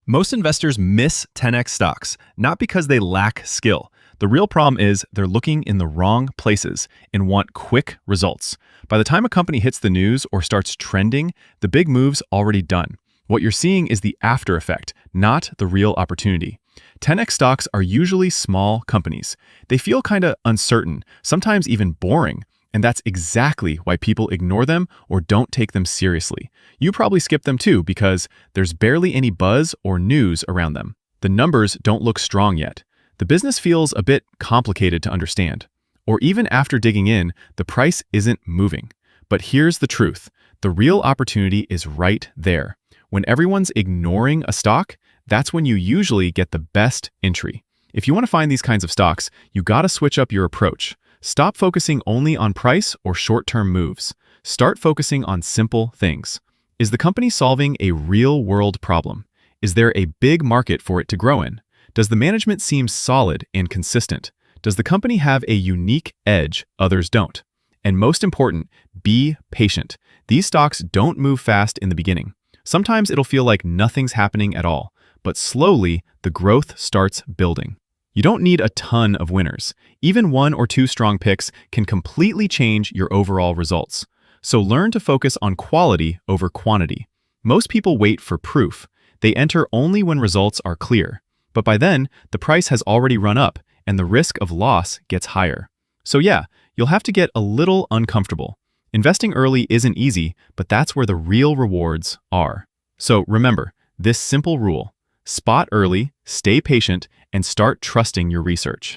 Most investors miss 10x stocks, not because they lack skill. The real problem is they're looking in the wrong places and want quick results. By the time a company hits the news or starts trending, the big move's already done. What you're seeing is the after effect, not the real opportunity. 10x stocks are usually small companies. They feel kind of uncertain, sometimes even boring. And that's exactly why people ignore them or don't take them seriously. You probably skip them too because there's barely any buzz or news around them. The numbers don't look strong yet. The business feels a bit complicated to understand. Or even after digging in, the price isn't moving. But here's the truth. The real opportunity is right there. When everyone's ignoring a stock, that's when you usually get the best entry. If you want to find these kinds of stocks, you gotta switch up your approach. Stop focusing only on price or short-term moves. Start focusing on simple things. Is the company solving a real-world problem? Is there a big market for it to grow in? Does the management seem solid and consistent? Does the company have a unique edge others don't? And most important, be patient. These stocks don't move fast in the beginning. Sometimes it'll feel like nothing's happening at all, but slowly the growth starts building. You don't need a ton of winners. Even one or two strong picks can completely change your overall results. So learn to focus on quality over quantity. Most people wait for proof. They enter only when results are clear. But by then, the price has already run up and the risk of loss gets higher. So yeah, you'll have to get a little uncomfortable. Investing early isn't easy, but that's where the real rewards are. So remember, this simple rule: spot early, stay patient, and start trusting your research.